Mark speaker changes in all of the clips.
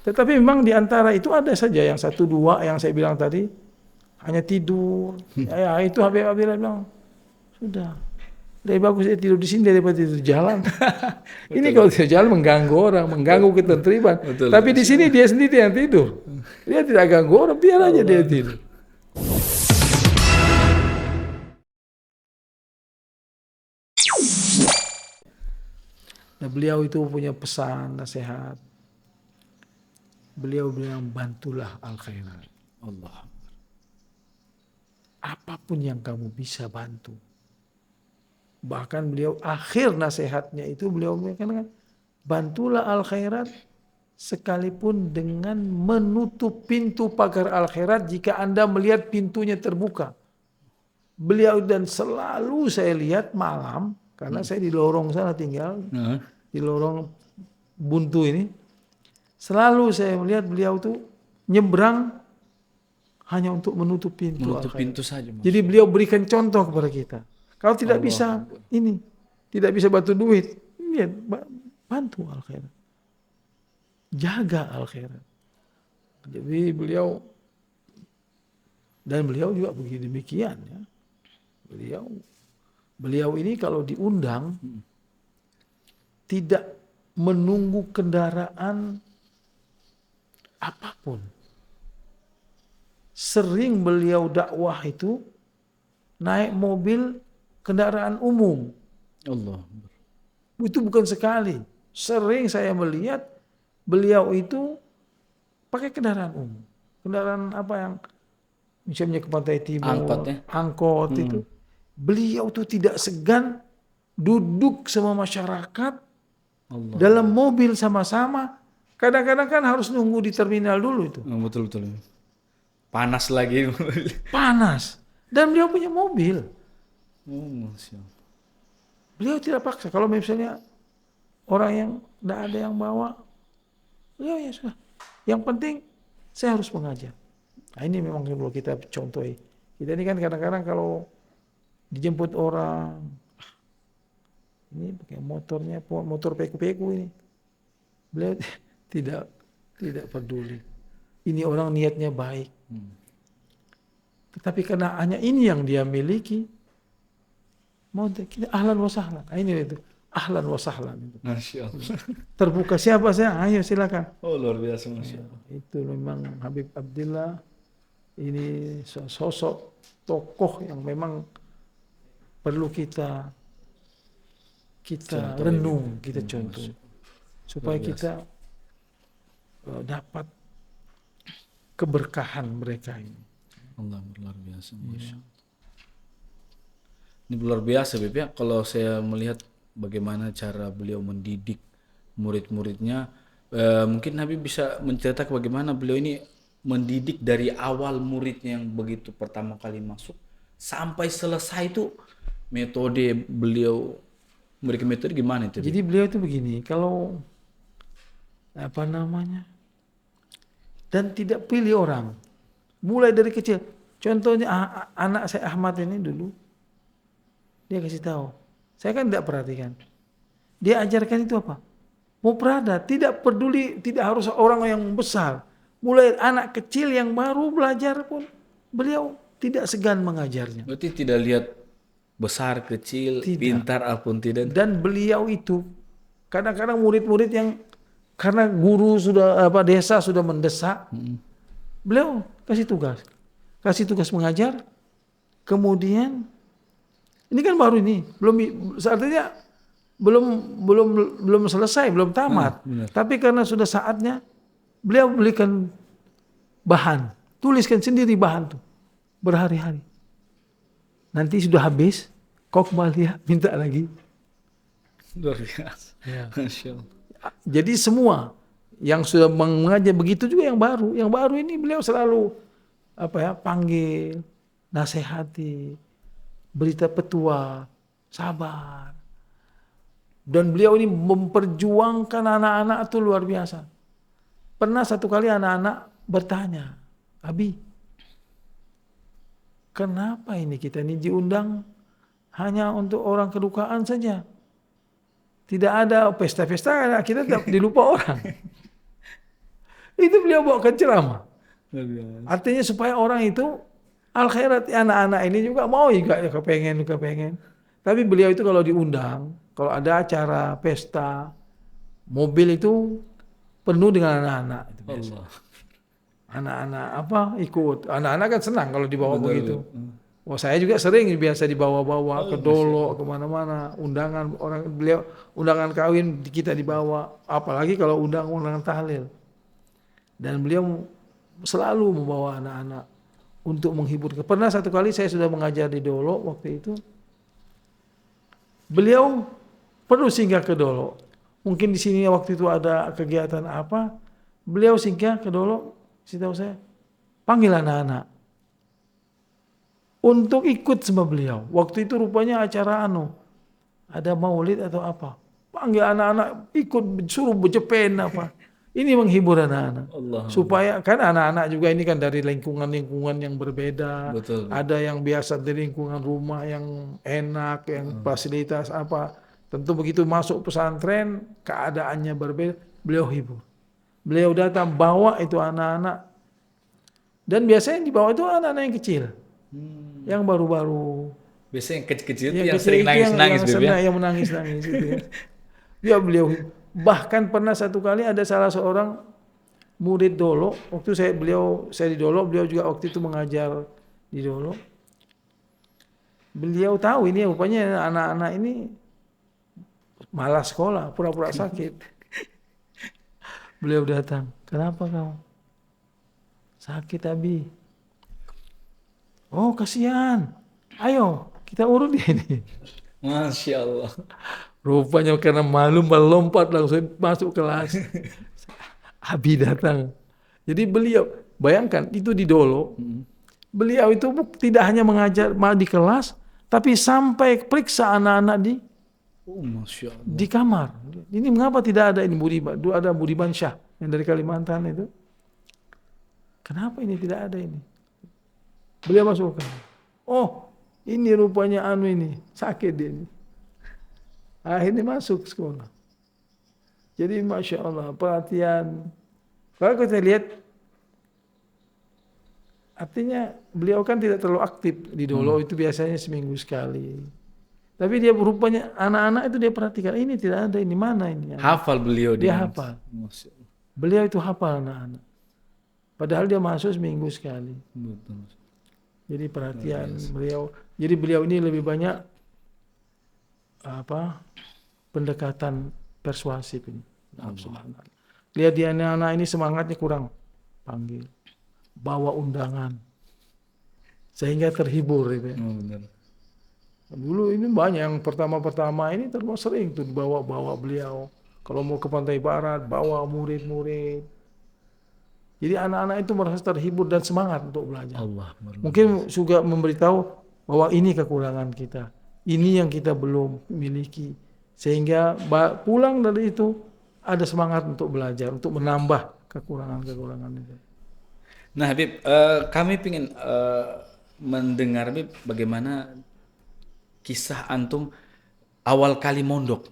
Speaker 1: Tetapi memang di antara itu ada saja yang satu dua yang saya bilang tadi hanya tidur. Ya itu Habib Abdillah bilang sudah lebih bagus saya tidur di sini daripada tidur di jalan. Ini
Speaker 2: Betul.
Speaker 1: kalau tidur jalan mengganggu orang, mengganggu ketertiban.
Speaker 2: Betul.
Speaker 1: Tapi di sini dia sendiri yang tidur. Dia tidak ganggu orang, biar aja dia
Speaker 2: Allah.
Speaker 1: tidur. Nah, beliau itu punya pesan, nasihat. Beliau bilang bantulah al-khairat.
Speaker 2: Allah.
Speaker 1: Apapun yang kamu bisa bantu. Bahkan beliau akhir nasihatnya itu beliau mengatakan bantulah al-khairat sekalipun dengan menutup pintu pagar al-khairat jika Anda melihat pintunya terbuka. Beliau dan selalu saya lihat malam karena saya di lorong sana tinggal, di lorong buntu ini. Selalu saya melihat beliau tuh nyebrang hanya untuk menutup pintu.
Speaker 2: Menutup pintu saja.
Speaker 1: Jadi beliau berikan contoh kepada kita. Kalau tidak bisa ini, tidak bisa bantu duit, lihat bantu al-khairat. Jaga al-khairat. Jadi beliau juga begini demikian ya. Beliau ini kalau diundang tidak menunggu kendaraan apapun. Sering beliau dakwah itu naik mobil kendaraan umum.
Speaker 2: Allah.
Speaker 1: Itu bukan sekali. Sering saya melihat beliau itu pakai kendaraan umum. Kendaraan apa yang misalnya ke Pantai Timur, angkot itu. Beliau tuh tidak segan duduk sama masyarakat
Speaker 2: Allah.
Speaker 1: dalam mobil sama-sama. Kadang-kadang kan harus nunggu di terminal dulu itu.
Speaker 2: Betul. Panas lagi.
Speaker 1: Panas. Dan beliau punya mobil.
Speaker 2: Masya Allah.
Speaker 1: Beliau tidak paksa. Kalau misalnya orang yang tidak ada yang bawa, ya sudah. Yang penting saya harus mengajar. Nah, ini memang perlu kita contohi. Kita ini kan kadang-kadang kalau dijemput orang, ini pakai motor peku-peku ini. Beliau tidak peduli. Ini orang niatnya baik. Tetapi karena hanya ini yang dia miliki, mau kita ahlan wa sahlan. Nah, ini itu ahlan wa sahlan.
Speaker 2: Masya Allah.
Speaker 1: Terbuka siapa saya? Ayo silakan.
Speaker 2: Oh luar biasa Masya Allah.
Speaker 1: Itu memang Habib Abdillah ini sosok tokoh yang memang perlu kita renung, kita contoh supaya kita dapat keberkahan mereka ini.
Speaker 2: Allah luar biasa. Masya Allah. Ini luar biasa Beb ya. Kalau saya melihat bagaimana cara beliau mendidik murid-muridnya, mungkin Habib bisa menceritakan bagaimana beliau ini mendidik dari awal muridnya yang begitu pertama kali masuk sampai selesai itu metode beliau memberikan metode gimana itu?
Speaker 1: Jadi beliau itu begini, kalau apa namanya, dan tidak pilih orang, mulai dari kecil. Contohnya anak saya Ahmad ini dulu, dia kasih tahu, saya kan tidak perhatikan. Dia ajarkan itu apa? Muprada, tidak peduli, tidak harus orang yang besar. Mulai anak kecil yang baru belajar pun, beliau tidak segan mengajarnya.
Speaker 2: Berarti tidak lihat besar, kecil, pintar apapun tidak.
Speaker 1: Dan beliau itu, kadang-kadang murid-murid yang karena guru sudah desa sudah mendesak, beliau kasih tugas mengajar. Kemudian ini kan baru ini, artinya belum selesai, belum tamat. Tapi karena sudah saatnya, beliau belikan bahan, tuliskan sendiri bahan tuh berhari-hari. Nanti sudah habis, kau kembali ya, minta lagi.
Speaker 2: Luar biasa.
Speaker 1: Ya.
Speaker 2: Masya Allah.
Speaker 1: Jadi semua yang sudah mengajar begitu juga yang baru. Yang baru ini beliau selalu panggil, nasihati, berita petua, sabar. Dan beliau ini memperjuangkan anak-anak itu luar biasa. Pernah satu kali anak-anak bertanya, Abi, kenapa ini kita ini diundang hanya untuk orang kedukaan saja? Tidak ada pesta-pesta, kita dilupa orang. Itu beliau bawakan ceramah.
Speaker 2: Luar biasa.
Speaker 1: Artinya supaya orang itu al-khairat, anak-anak ini juga mau juga ya, kepengen. Tapi beliau itu kalau diundang, kalau ada acara pesta, mobil itu penuh dengan anak-anak. Itu biasa.
Speaker 2: Allah.
Speaker 1: Anak-anak apa ikut. Anak-anak kan senang kalau dibawa
Speaker 2: Betul.
Speaker 1: begitu. Wah, saya juga sering biasa dibawa-bawa ke Dolo, kemana-mana. Undangan orang beliau, undangan kawin kita dibawa. Apalagi kalau undangan tahlil. Dan beliau selalu membawa anak-anak untuk menghibur. Pernah satu kali saya sudah mengajar di Dolo waktu itu. Beliau perlu singgah ke Dolo. Mungkin di sini waktu itu ada kegiatan apa. Beliau singgah ke Dolo, setahu saya, panggil anak-anak untuk ikut sama beliau. Waktu itu rupanya acara ada maulid atau apa. Panggil anak-anak ikut, suruh berjepen apa. Ini menghibur anak-anak.
Speaker 2: Allah.
Speaker 1: Supaya kan anak-anak juga ini kan dari lingkungan-lingkungan yang berbeda.
Speaker 2: Betul.
Speaker 1: Ada yang biasa dari lingkungan rumah yang enak, yang fasilitas apa. Tentu begitu masuk pesantren, keadaannya berbeda, beliau hibur. Beliau datang bawa itu anak-anak. Dan biasanya yang dibawa itu anak-anak yang kecil. Yang baru-baru.
Speaker 2: Biasanya yang kecil-kecil itu
Speaker 1: Yang
Speaker 2: yang
Speaker 1: kecil
Speaker 2: sering
Speaker 1: itu
Speaker 2: nangis-nangis, Bib, ya.
Speaker 1: yang menangis-nangis itu ya. Ya beliau bahkan pernah satu kali ada salah seorang murid Dolo, waktu saya di Dolo, beliau juga waktu itu mengajar di Dolo. Beliau tahu ini rupanya anak-anak ini malas sekolah, pura-pura sakit. Beliau datang, "Kenapa kau?" "Sakit, Abi." "Oh, kasihan. Ayo, kita urut ini."
Speaker 2: Masya Allah.
Speaker 1: Rupanya karena malu melompat langsung masuk kelas. Abi datang. Jadi beliau, bayangkan itu di Dolo. Beliau itu tidak hanya mengajar di kelas, tapi sampai periksa anak-anak
Speaker 2: Masya Allah.
Speaker 1: di kamar. Ini mengapa tidak ada ini ada Budiman Syah yang dari Kalimantan itu? Kenapa ini tidak ada ini? Beliau masukkan. Oh, ini rupanya ini sakit dia ini. Akhirnya masuk sekolah. Jadi Masya Allah perhatian. Kalau kita lihat, artinya beliau kan tidak terlalu aktif di Dolo, itu biasanya seminggu sekali. Tapi dia rupanya anak-anak itu dia perhatikan, ini tidak ada, ini mana ini.
Speaker 2: Hafal beliau
Speaker 1: Dia hafal.
Speaker 2: Masya Allah.
Speaker 1: Beliau itu hafal anak-anak. Padahal dia masuk seminggu sekali.
Speaker 2: Betul.
Speaker 1: Jadi perhatian beliau. Jadi beliau ini lebih banyak pendekatan persuasif ini. Lihat dia anak-anak ini semangatnya kurang, panggil, bawa undangan, sehingga terhibur. Gitu.
Speaker 2: Benar.
Speaker 1: Dulu ini banyak yang pertama-pertama ini termasuk sering tuh bawa beliau. Kalau mau ke Pantai Barat, bawa murid-murid. Jadi anak-anak itu merasa terhibur dan semangat untuk belajar.
Speaker 2: Allah.
Speaker 1: Mungkin juga memberitahu bahwa ini kekurangan kita. Ini yang kita belum miliki. Sehingga pulang dari itu ada semangat untuk belajar, untuk menambah kekurangan-kekurangan itu.
Speaker 2: Nah, Habib, kami ingin mendengar, Habib, bagaimana kisah antum awal kali mondok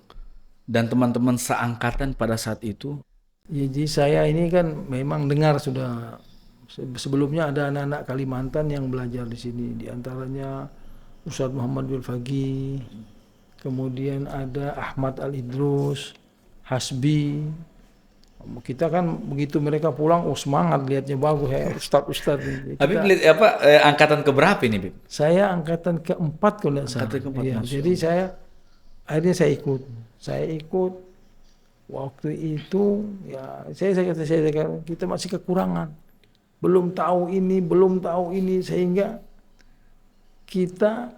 Speaker 2: dan teman-teman seangkatan pada saat itu.
Speaker 1: Jadi saya ini kan memang dengar sudah sebelumnya ada anak-anak Kalimantan yang belajar di sini, di antaranya Ustadz Muhammad Wilfagi, kemudian ada Ahmad Al-Idrus, Hasbi. Kita kan begitu mereka pulang, semangat lihatnya bagus ya Ustadz.
Speaker 2: Habib angkatan keberapa ini, Bib?
Speaker 1: Saya angkatan keempat kalau tidak salah. Ya, jadi akhirnya saya ikut. Waktu itu ya saya kata kita masih kekurangan. Belum tahu ini sehingga kita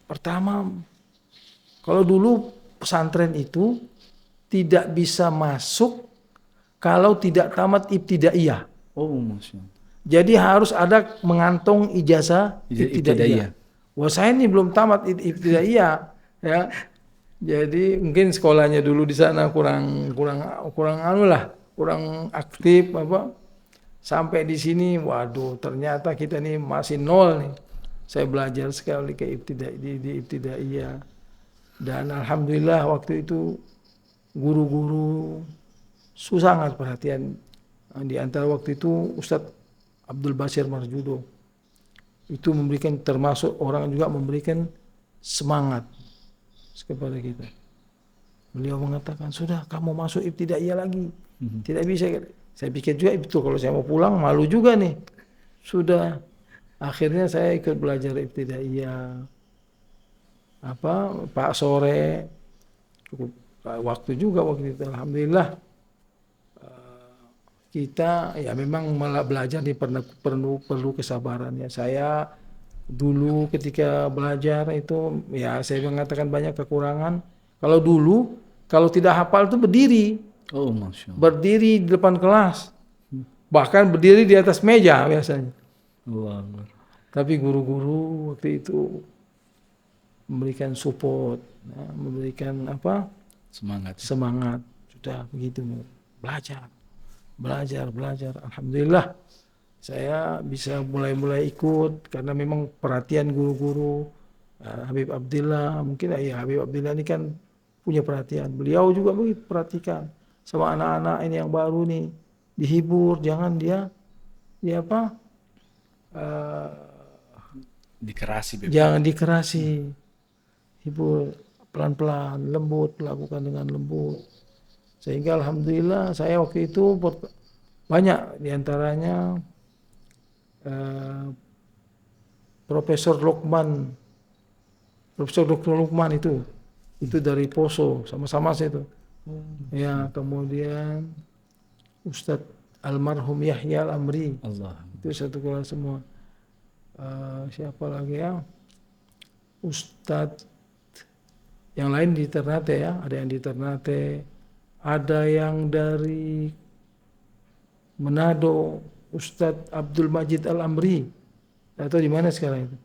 Speaker 1: pertama, kalau dulu pesantren itu tidak bisa masuk kalau tidak tamat ibtidaiyah.
Speaker 2: Oh, Masya Allah.
Speaker 1: Jadi harus ada mengantung ijazah ibtidaiyah. Wah, saya ini belum tamat ibtidaiyah ya. Jadi mungkin sekolahnya dulu di sana kurang aktif apa. Sampai di sini, waduh, ternyata kita nih masih nol nih. Saya belajar sekali ke di ibtidaiyah. Dan alhamdulillah waktu itu guru-guru sangat perhatian. Di antara waktu itu Ustadz Abdul Basir Marjudo itu memberikan, termasuk orang juga memberikan semangat kepada kita. Beliau mengatakan, sudah kamu masuk ibtidaiyah lagi, tidak bisa. Saya pikir juga itu kalau saya mau pulang malu juga nih. Sudah, akhirnya saya ikut belajar ibtidaiyah. Pak sore, cukup waktu juga waktu itu. Alhamdulillah kita ya memang malah belajar nih perlu kesabaran ya. Saya dulu ketika belajar itu ya saya mengatakan banyak kekurangan. Kalau dulu kalau tidak hafal itu berdiri.
Speaker 2: Oh, Masya Allah.
Speaker 1: Berdiri di depan kelas. Bahkan berdiri di atas meja biasanya.
Speaker 2: Allah.
Speaker 1: Tapi guru-guru waktu itu memberikan support, ya, memberikan semangat. Sudah begitu belajar. Alhamdulillah saya bisa mulai ikut karena memang perhatian guru-guru. Habib Abdillah, mungkin ya Habib Abdillah ini kan punya perhatian. Beliau juga begitu perhatikan sama anak-anak ini yang baru nih, dihibur, jangan dia
Speaker 2: dikerasi.
Speaker 1: Jangan dikerasi, hibur pelan-pelan, lembut, lakukan dengan lembut. Sehingga alhamdulillah saya waktu itu banyak diantaranya Profesor Dr. Lukman itu dari Poso, sama-sama saya itu. Ya, kemudian Ustadz almarhum Yahya Al-Amri.
Speaker 2: Allah.
Speaker 1: Itu satu kelas semua. Siapa lagi ya? Ustadz yang lain di Ternate ya, ada yang di Ternate, ada yang dari Manado, Ustadz Abdul Majid Al-Amri. Atau di mana sekarang itu?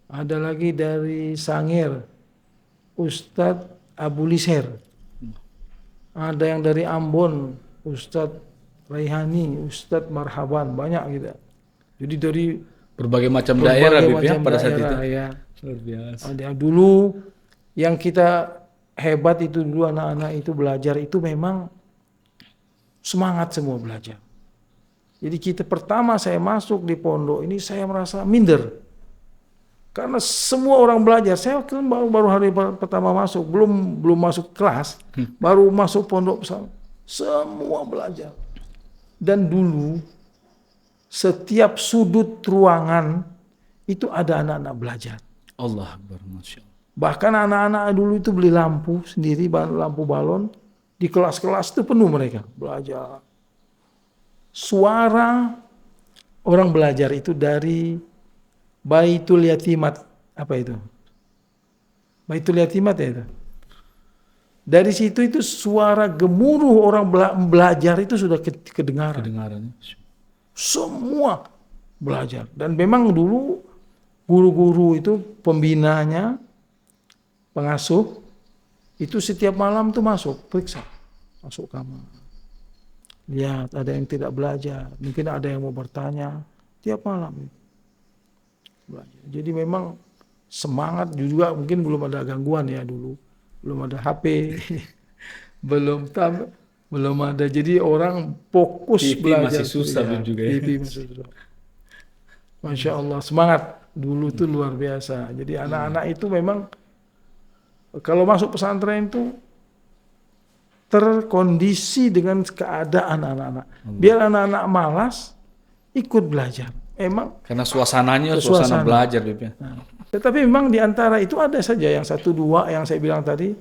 Speaker 1: Ada lagi dari Sangir, Ustadz Abu Liser. Ada yang dari Ambon, Ustadz Raihani, Ustadz Marhaban, banyak gitu. Jadi dari
Speaker 2: berbagai macam daerah ya pada saat itu.
Speaker 1: Ya.
Speaker 2: Luar biasa.
Speaker 1: Dulu yang kita hebat itu dulu anak-anak itu belajar itu memang semangat semua belajar. Jadi kita pertama saya masuk di pondok ini saya merasa minder. Karena semua orang belajar. Saya baru hari pertama masuk, belum masuk kelas, baru masuk pondok pesantren. Semua belajar. Dan dulu setiap sudut ruangan itu ada anak-anak belajar.
Speaker 2: Allah Akbar, Masya Allah.
Speaker 1: Bahkan anak-anak dulu itu beli lampu sendiri, lampu balon. Di kelas-kelas itu penuh mereka belajar. Suara orang belajar itu dari Baitul Yatimat. Apa itu? Baitul Yatimat ya itu. Dari situ itu suara gemuruh orang belajar itu sudah kedengaran. Semua belajar. Dan memang dulu guru-guru itu pembinanya, pengasuh, itu setiap malam tuh periksa. Masuk kamar. Lihat ada yang tidak belajar. Mungkin ada yang mau bertanya. Tiap malam belajar. Jadi memang semangat juga, mungkin belum ada gangguan ya dulu. Belum ada HP. belum ada. Jadi orang fokus
Speaker 2: TV
Speaker 1: belajar.
Speaker 2: masih susah juga ya.
Speaker 1: TV masih susah. Masya Allah, semangat dulu tuh luar biasa. Jadi anak-anak itu memang kalau masuk pesantren itu terkondisi dengan keadaan anak-anak. Biar anak-anak malas ikut belajar. Emang
Speaker 2: karena suasananya suasana belajar, Bib.
Speaker 1: Nah, tetapi memang di antara itu ada saja yang satu dua yang saya bilang tadi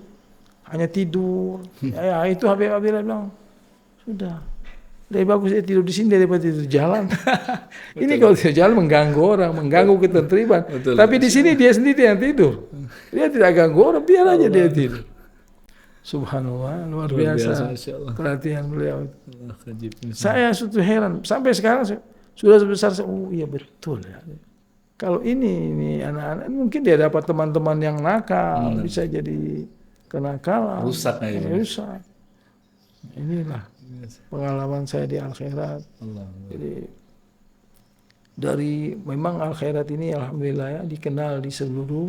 Speaker 1: hanya tidur. Ya itu Habib Abdillah bilang sudah lebih bagus dia tidur di sini daripada tidur di jalan. Ini kalau tidur jalan mengganggu orang, mengganggu ketertiban. Tapi di sini dia sendiri yang tidur. Dia tidak ganggu orang, biar aja dia tidur. Subhanallah, luar biasa perhatian beliau. Saya sudah heran sampai sekarang sudah sebesar iya betul ya. Kalau ini anak-anak mungkin dia dapat teman-teman yang nakal, bisa jadi kenakalan,
Speaker 2: rusak.
Speaker 1: Inilah pengalaman saya di Al-Khairat. Jadi dari memang Al-Khairat ini alhamdulillah ya dikenal di seluruh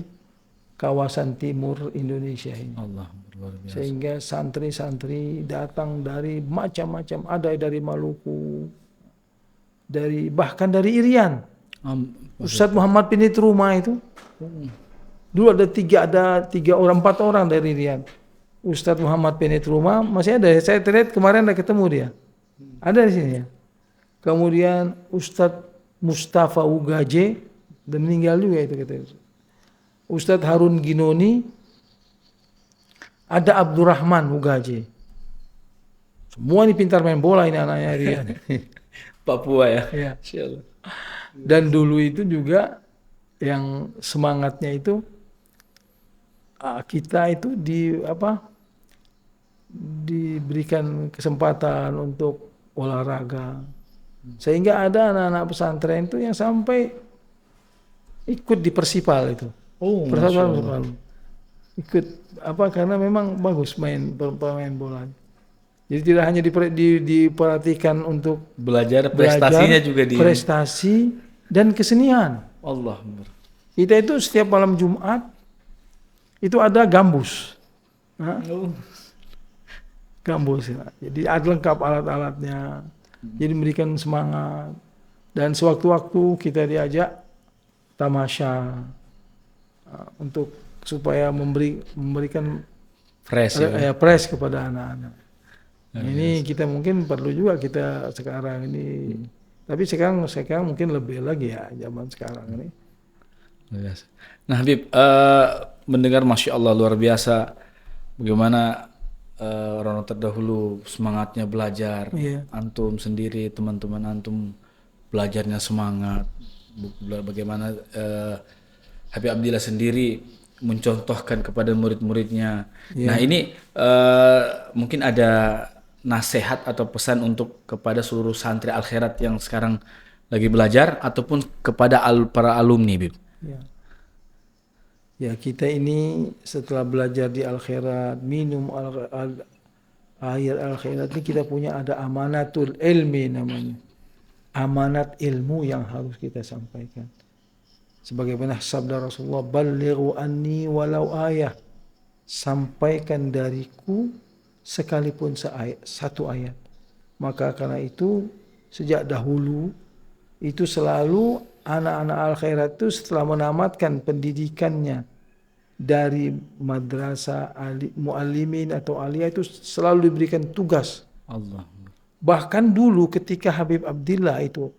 Speaker 1: kawasan timur Indonesia ini.
Speaker 2: Allah, luar biasa.
Speaker 1: Sehingga santri-santri datang dari macam-macam, ada dari Maluku, bahkan dari Irian. Ustadz Muhammad Pinit Rumah itu dulu ada empat orang dari Irian. Ustadz Muhammad Pinit Rumah masih ada. Saya terlihat kemarin ada ketemu dia. Ada di sini ya. Kemudian Ustadz Mustafa Ugaje, dan meninggal juga itu katanya. Ustadz Harun Ginoni, ada Abdurrahman Ugaje. Semua ini pintar main bola ini anaknya Rian.
Speaker 2: Papua ya.
Speaker 1: Ya. Dan dulu itu juga yang semangatnya itu kita itu diberikan kesempatan untuk olahraga. Sehingga ada anak-anak pesantren itu yang sampai ikut di Persipal itu.
Speaker 2: Oh,
Speaker 1: Persipal. Ikut karena memang bagus pemain bola. Jadi tidak hanya diperhatikan untuk
Speaker 2: belajar, prestasinya juga
Speaker 1: prestasi dan kesenian.
Speaker 2: Allah.
Speaker 1: Kita itu setiap malam Jumat itu ada gambus. Gambus ya. Jadi ada lengkap alat-alatnya. Jadi memberikan semangat. Dan sewaktu-waktu kita diajak tamasya untuk supaya memberikan fresh kepada anak-anak. Ini kita mungkin perlu juga kita sekarang ini. Tapi sekarang mungkin lebih lagi ya zaman sekarang ini.
Speaker 2: Nah Habib, mendengar Masya Allah luar biasa bagaimana orang terdahulu semangatnya belajar. Antum sendiri, teman-teman antum belajarnya semangat. Bagaimana Habib Abdillah sendiri mencontohkan kepada murid-muridnya. Nah ini mungkin ada nasihat atau pesan untuk kepada seluruh santri Al-Khairat yang sekarang lagi belajar ataupun kepada para alumni, Bib.
Speaker 1: Ya kita ini setelah belajar di Al-Khairat, minum air Al-Khairat ini kita punya ada amanatul ilmi namanya. Amanat ilmu yang harus kita sampaikan. Sebagaimana sabda Rasulullah, "Ballighu anni walau ayah." Sampaikan dariku sekalipun satu ayat. Maka karena itu sejak dahulu itu selalu anak-anak Al-Khairat itu setelah menamatkan pendidikannya dari madrasah muallimin atau aliyah itu selalu diberikan tugas.
Speaker 2: Allah.
Speaker 1: Bahkan dulu ketika Habib Abdillah itu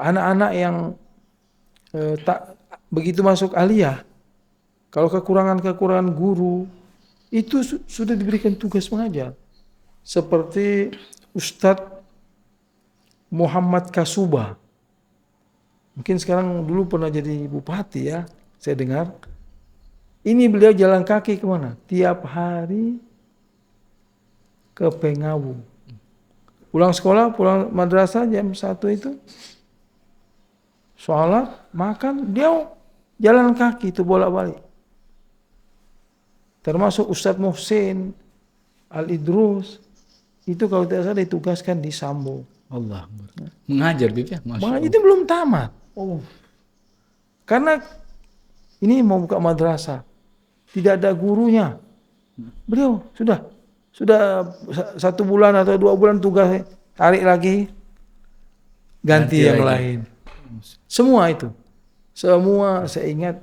Speaker 1: anak-anak yang tak begitu masuk aliyah, kalau kekurangan guru itu sudah diberikan tugas mengajar. Seperti Ustadz Muhammad Kasuba. Mungkin sekarang dulu pernah jadi bupati ya, saya dengar. Ini beliau jalan kaki kemana? Tiap hari ke Pengawu. Pulang sekolah, pulang madrasah jam 1 itu. Sholat, makan, dia jalan kaki itu bolak-balik. Termasuk Ustadz Muhsin Al-Idrus itu kalau tidak salah ditugaskan di Sambo.
Speaker 2: Allah. Mengajar Bib ya?
Speaker 1: Mengajar itu belum tamat. Karena ini mau buka madrasah, tidak ada gurunya. Beliau sudah 1 bulan atau 2 bulan tugas, tarik lagi, ganti yang lain. Semua itu, semua saya ingat.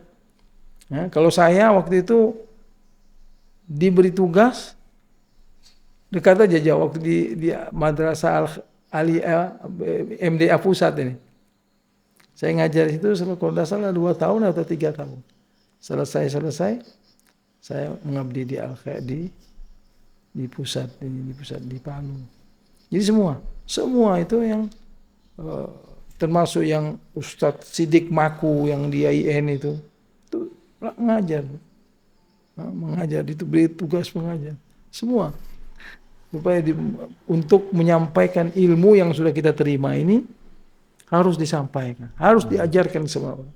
Speaker 1: Ya, kalau saya waktu itu diberi tugas dekat aja jauh waktu di madrasah MDA pusat ini. Saya ngajar itu kalau tidak salah 2 tahun atau 3 tahun. Selesai saya mengabdi di pusat di Palu. Jadi semua itu yang termasuk yang Ustadz Sidik Maku yang di IAIN itu mengajar itu beri tugas mengajar semua supaya untuk menyampaikan ilmu yang sudah kita terima ini harus disampaikan, harus diajarkan semua orang.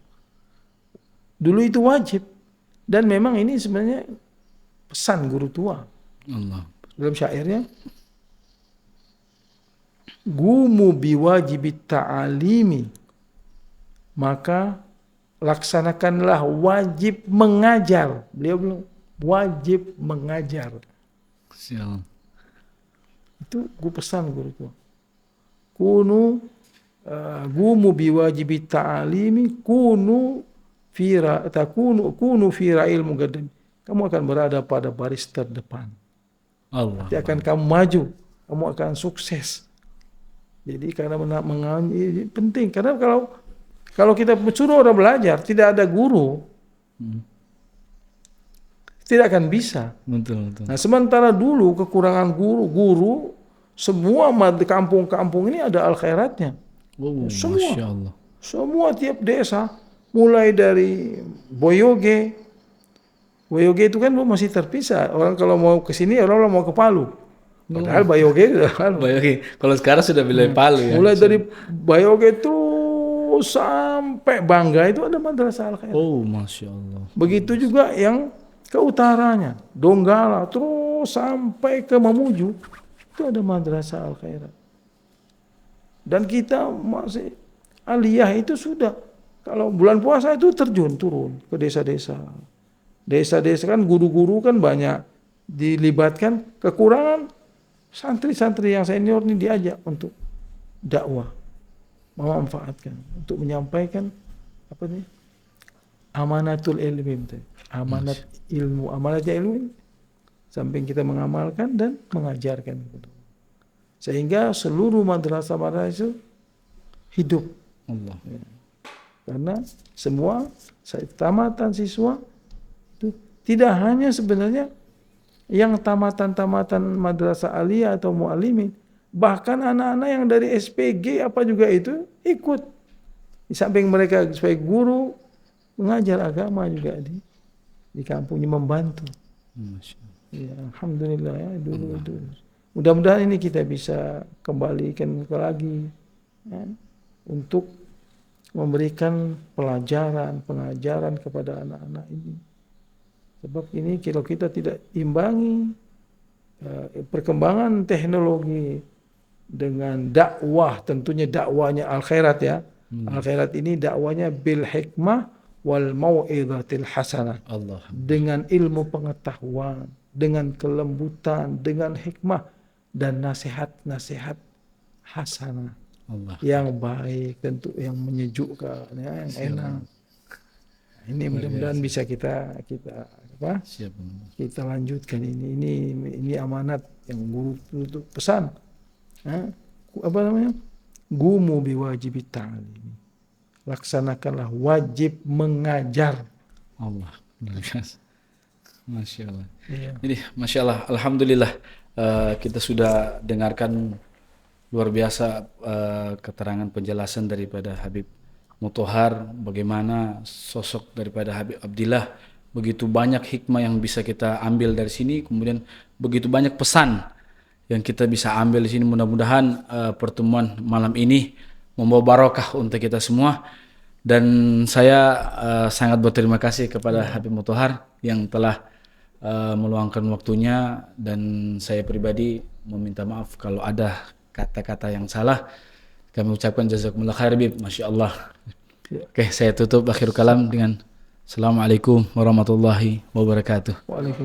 Speaker 1: Dulu itu wajib dan memang ini sebenarnya pesan guru tua.
Speaker 2: Allah.
Speaker 1: Dalam syairnya, gumu biwajibit ta'alimi, maka laksanakanlah wajib mengajar. Beliau bilang wajib mengajar.
Speaker 2: Sial.
Speaker 1: Itu gue pesan guruku. Kunu gumu biwajibi ta'alimi kunu fira ilmu gadan. Kamu akan berada pada baris terdepan.
Speaker 2: Allah.
Speaker 1: Nanti akan kamu maju, kamu akan sukses. Jadi karena mengalami penting, karena kalau kita suruh orang belajar, tidak ada guru, tidak akan bisa.
Speaker 2: Betul.
Speaker 1: Nah, sementara dulu kekurangan guru semua kampung-kampung ini ada al-khairatnya.
Speaker 2: Oh,
Speaker 1: Semua.
Speaker 2: Masya Allah.
Speaker 1: Semua tiap desa, mulai dari Boyoge itu kan masih terpisah. Orang kalau mau ke sini, orang mau ke Palu. Padahal Boyoge sudah Palu.
Speaker 2: Oke. Kalau sekarang sudah wilayah Palu ya.
Speaker 1: Mulai dari Boyoge terus sampai Bangga itu ada madrasah al-khairat.
Speaker 2: Oh, Masya Allah.
Speaker 1: Begitu juga yang ke utaranya, Donggala terus sampai ke Mamuju itu ada madrasah al-khairat. Dan kita masih aliyah itu sudah kalau bulan puasa itu turun ke desa-desa. Desa-desa kan guru-guru kan banyak dilibatkan, kekurangan santri-santri yang senior ini diajak untuk dakwah, memanfaatkan untuk menyampaikan apa nih? Amanatul ilmi, amanat ilmu, amanatnya ilmu samping kita mengamalkan dan mengajarkan, sehingga seluruh madrasah itu hidup.
Speaker 2: Allah.
Speaker 1: Karena semua tamatan siswa itu tidak hanya sebenarnya yang tamatan madrasah aliyah atau muallimin, bahkan anak-anak yang dari SPG apa juga itu ikut. Di samping mereka sebagai guru mengajar agama juga di kampungnya membantu. Ya, alhamdulillah ya dulu. Mudah-mudahan ini kita bisa kembalikan lagi ya, untuk memberikan pengajaran kepada anak-anak ini. Sebab ini kalau kita tidak imbangi perkembangan teknologi dengan dakwah, tentunya dakwanya al-khairat ya. Al-khairat ini dakwanya bil hikmah wal mau'izatil hasanah.
Speaker 2: Allah.
Speaker 1: Dengan ilmu pengetahuan, dengan kelembutan, dengan hikmah dan nasihat-nasihat hasanah.
Speaker 2: Allah.
Speaker 1: Yang baik, tentu yang menyejukkan, ya, yang enak. Ini mudah-mudahan bisa kita apa?
Speaker 2: Siap.
Speaker 1: Kita lanjutkan ini amanat yang guru itu pesan. Apa namanya? Gumu biwajibi ta'lim. Laksanakanlah wajib mengajar.
Speaker 2: Allah. Masya Allah.
Speaker 1: Iya.
Speaker 2: Jadi Masya Allah, alhamdulillah kita sudah dengarkan luar biasa keterangan penjelasan daripada Habib Muthohar, bagaimana sosok daripada Habib Abdillah, begitu banyak hikmah yang bisa kita ambil dari sini, kemudian begitu banyak pesan yang kita bisa ambil di sini. Mudah-mudahan pertemuan malam ini membawa barokah untuk kita semua, dan saya sangat berterima kasih kepada Habib Muthohar yang telah meluangkan waktunya, dan saya pribadi meminta maaf kalau ada kata-kata yang salah. Kami ucapkan jazakumullah khair Bib, Masya Allah. Oke, saya tutup akhir kalam dengan Assalamualaikum warahmatullahi wabarakatuh.